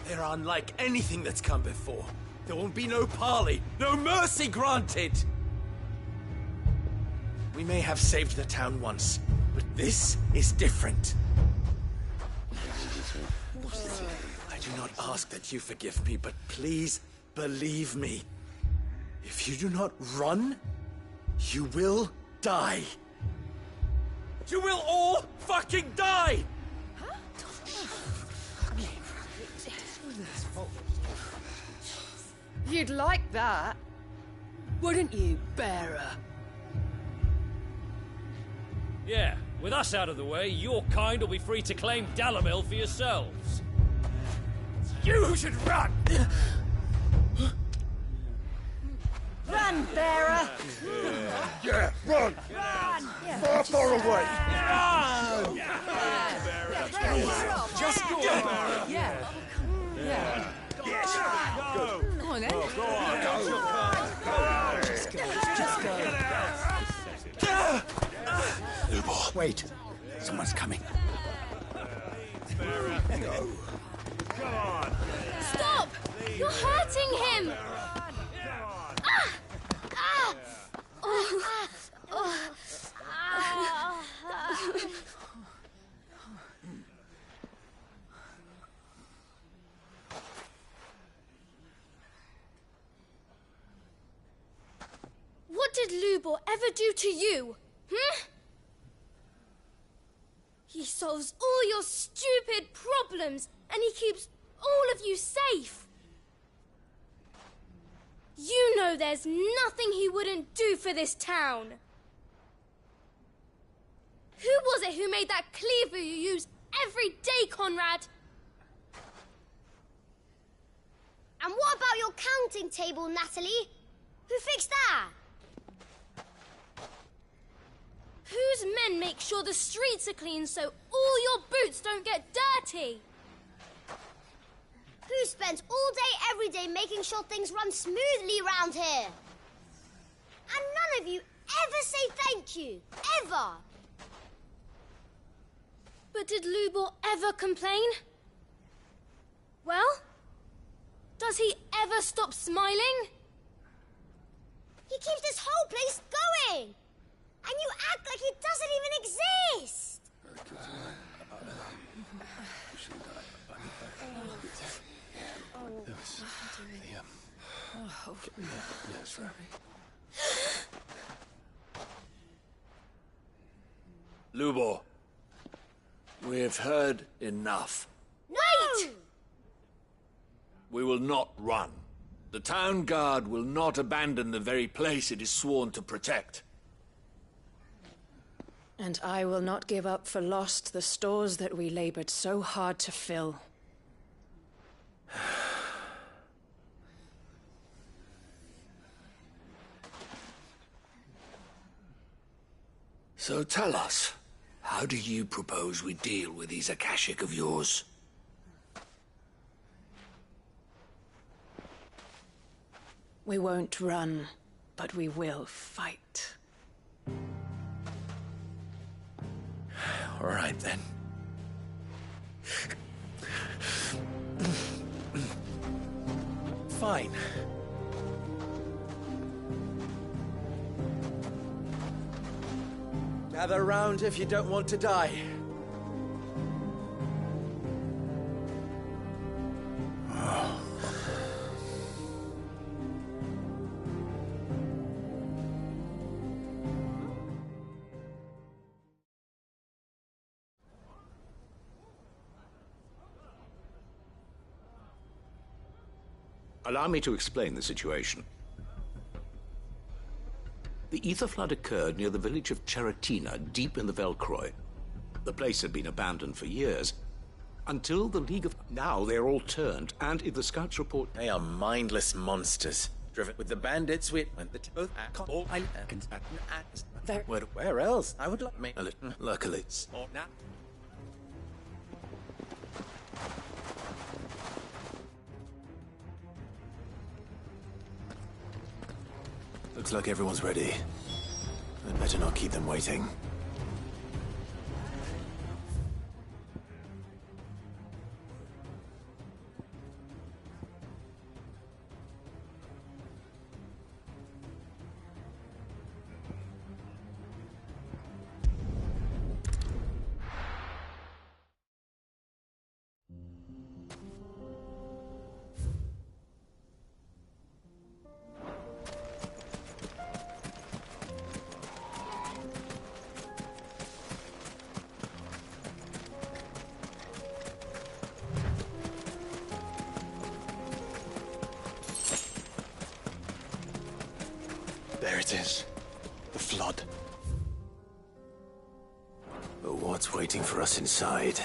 They're unlike anything that's come before. There won't be no parley, no mercy granted! We may have saved the town once, but this is different. I do not ask that you forgive me, but please believe me. If you do not run, you will die. You will all fucking die! You'd like that, wouldn't you, Bearer? Yeah, with us out of the way, your kind will be free to claim Dalamil for yourselves. You should run! Run, Bearer! Yeah, run! Run! Far away! Run! Just go, Bearer! Yeah. Yeah. Yes! Go! Come on, then. Go on! Just go. Lubor. Wait. Someone's coming. Go. Come on. Stop! You're hurting him! What did Lubor ever do to you? He solves all your stupid problems, and he keeps all of you safe. You know there's nothing he wouldn't do for this town. Who was it who made that cleaver you use every day, Conrad? And what about your counting table, Natalie? Who fixed that? Whose men make sure the streets are clean so all your boots don't get dirty? Who spends all day, every day making sure things run smoothly around here? And none of you ever say thank you. Ever. But did Lubor ever complain? Well, Does he ever stop smiling? He keeps this whole place going! And you act like it doesn't even exist! Lubor, we've heard enough. Wait! We will not run. The town guard will not abandon the very place it is sworn to protect. And I will not give up for lost the stores that we labored so hard to fill. So tell us, how do you propose we deal with these Akashic of yours? We won't run, but we will fight. All right, then. Fine. Gather round if you don't want to die. Allow me to explain the situation. The ether flood occurred near the village of Cheratina, deep in the Velcroy. The place had been abandoned for years, until the League of... Now they're all turned, and if the scouts report... They are mindless monsters. Driven with the bandits, we went the both all I where else? I would like me. Luckily. Or now. Looks like everyone's ready. I'd better not keep them waiting. There it is. The flood. But what's waiting for us inside?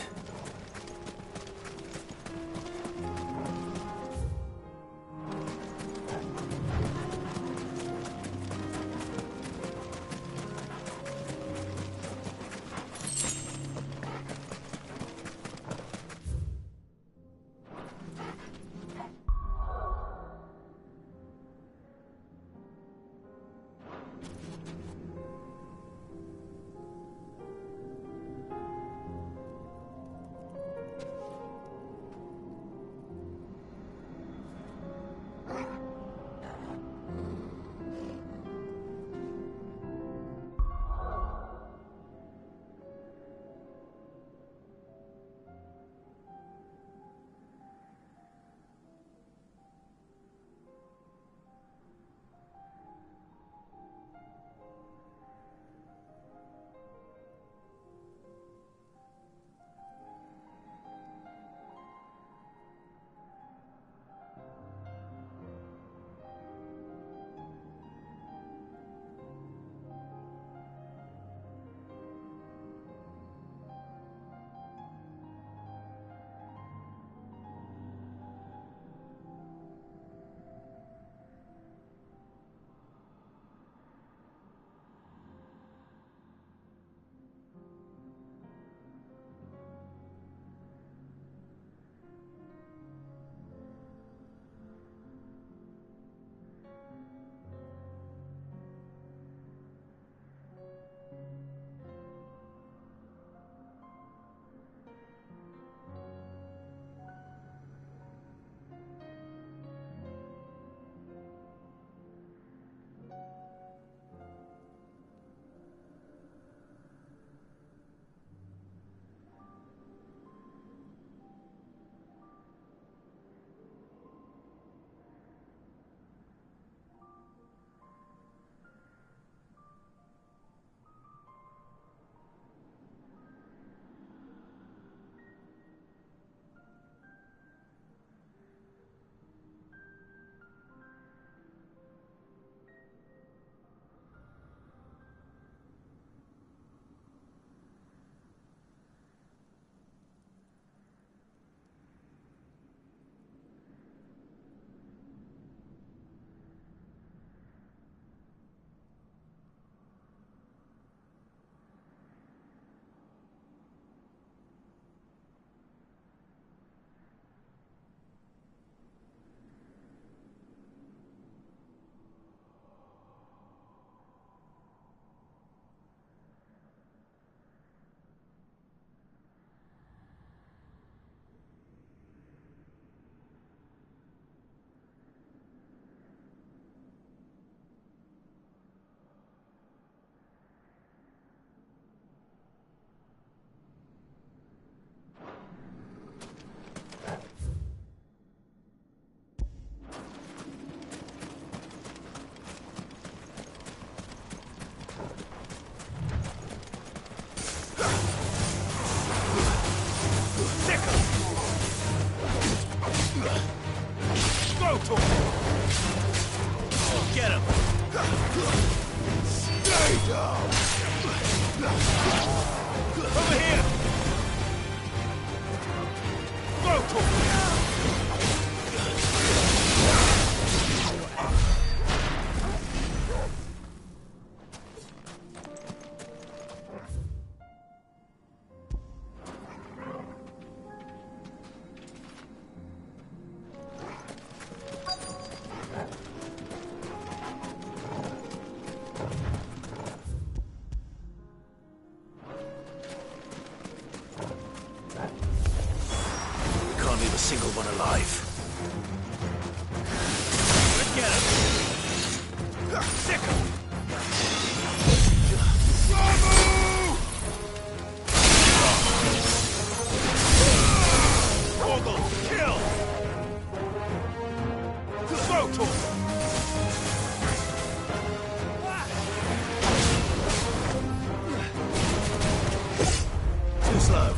Over here! Can't leave a single one alive. Get him! Sick him! Ogle, kill! Throw Too slow.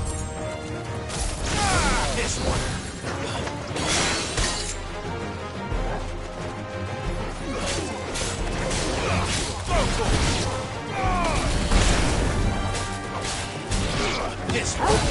This one! This one!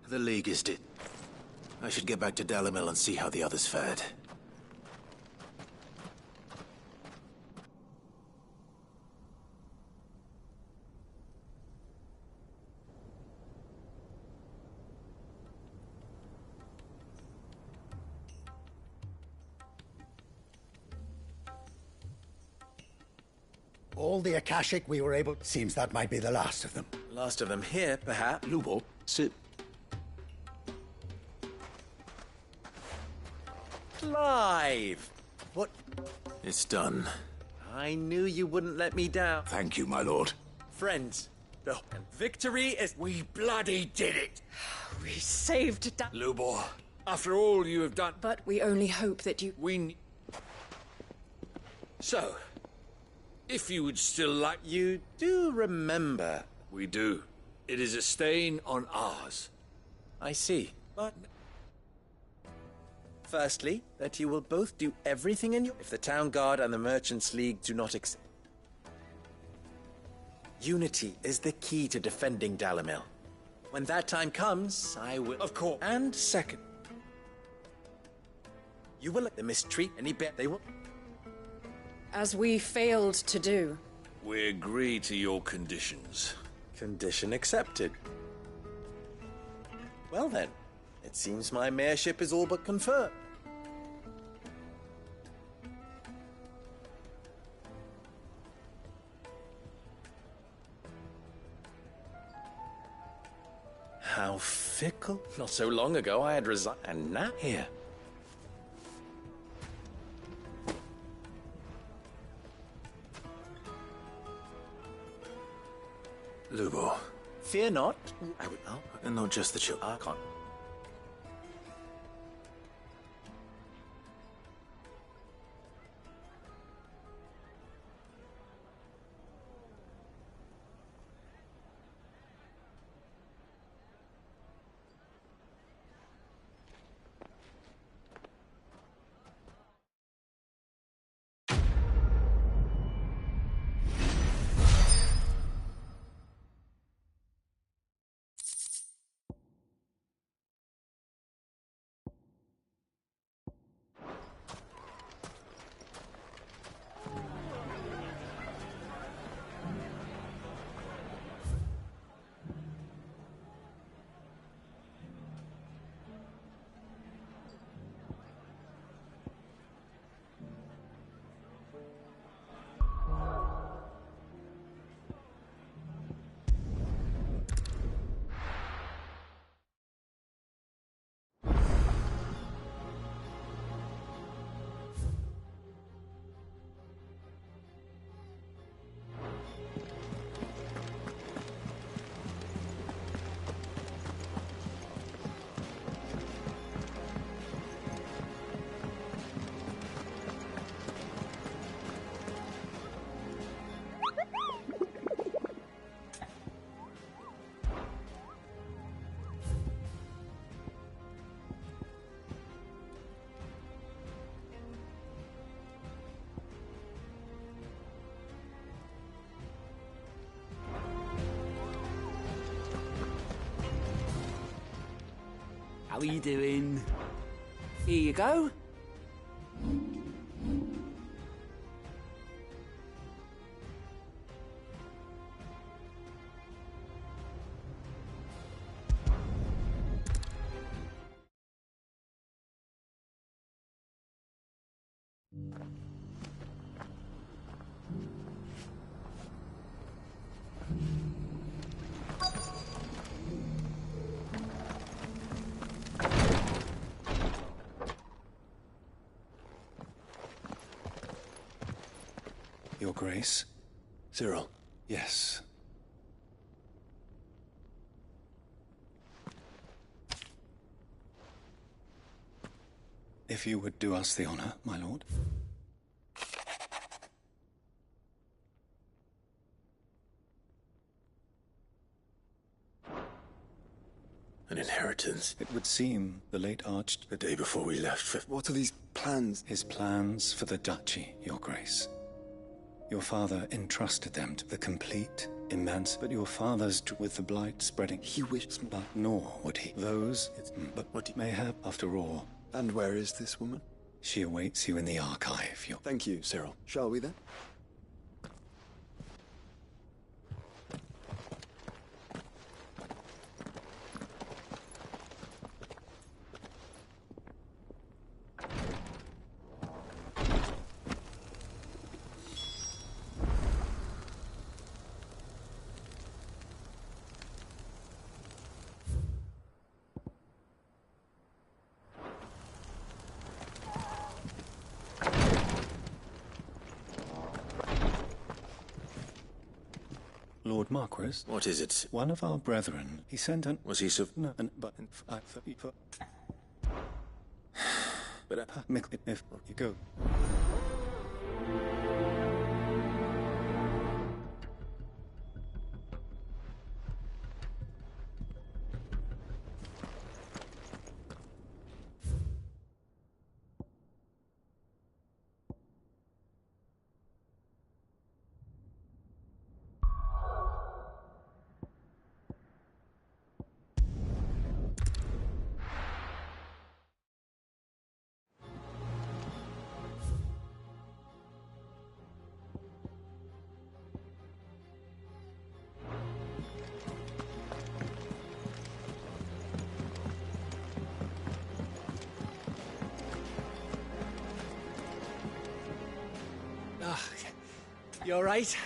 The League is dead. I should get back to Dalimil and see how the others fared. All the Akashic we were able... Seems that might be the last of them. Last of them here, perhaps. Lubo, sit. Clive! What? It's done. I knew you wouldn't let me down. Thank you, my lord. Friends, the victory is... We bloody did it! We saved Lubor, after all you have done... But we only hope that you... So, if you would still like... You do remember... We do. It is a stain on ours. I see. But... Firstly, that you will both do everything in your... If the Town Guard and the Merchants League do not accept... Unity is the key to defending Dalimil. When that time comes, I will... Of course. And second... You will let them mistreat any bet they will... As we failed to do. We agree to your conditions. Condition accepted. Well then, it seems my mayorship is all but confirmed. How fickle. Not so long ago I had resigned, and now here. Lubo. Fear not. And not just the children. are you doing? Here you go. Your Grace? Cyril. Yes. If you would do us the honor, my lord. An inheritance. It would seem the late Arch... The day before we left for... What are these plans? His plans for the duchy, Your Grace. Your father entrusted them to the complete immense, but your father's with the blight spreading. He wished, but nor would he. Those, but what he may have, after all. And where is this woman? She awaits you in the archive, Your... Thank you, Cyril. Shall we then? Lord Marquis? What is it? One of our brethren. He sent an... Was he so... No, but... But if you go... You all right?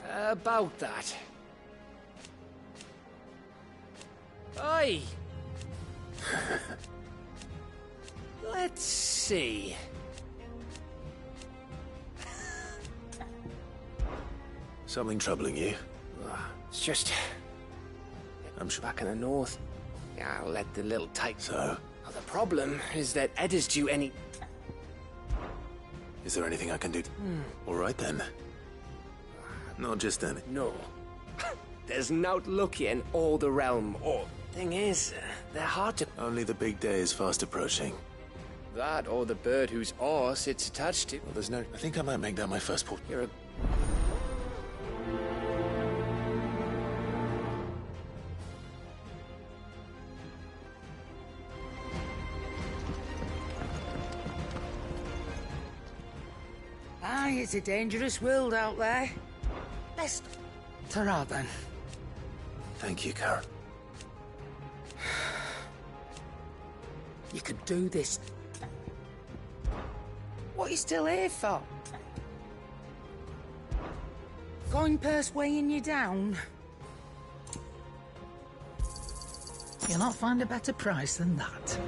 About that. Oi! Let's see. Something troubling you? It's just... I'm back in the north. Yeah, I'll let the little tyke... So? Well, the problem is that Ed is due any... Is there anything I can do? All right, then. Not just then. No. There's nought lucky in all the realm, or... Thing is, they're hard to... Only the big day is fast approaching. That, or the bird whose horse it's attached to. Well, there's no... I think I might make that my first port. You're a... Aye, it's a dangerous world out there. Best ta-ra then. Thank you, Karen. You could do this. What are you still here for? Coin purse weighing you down? You'll not find a better price than that.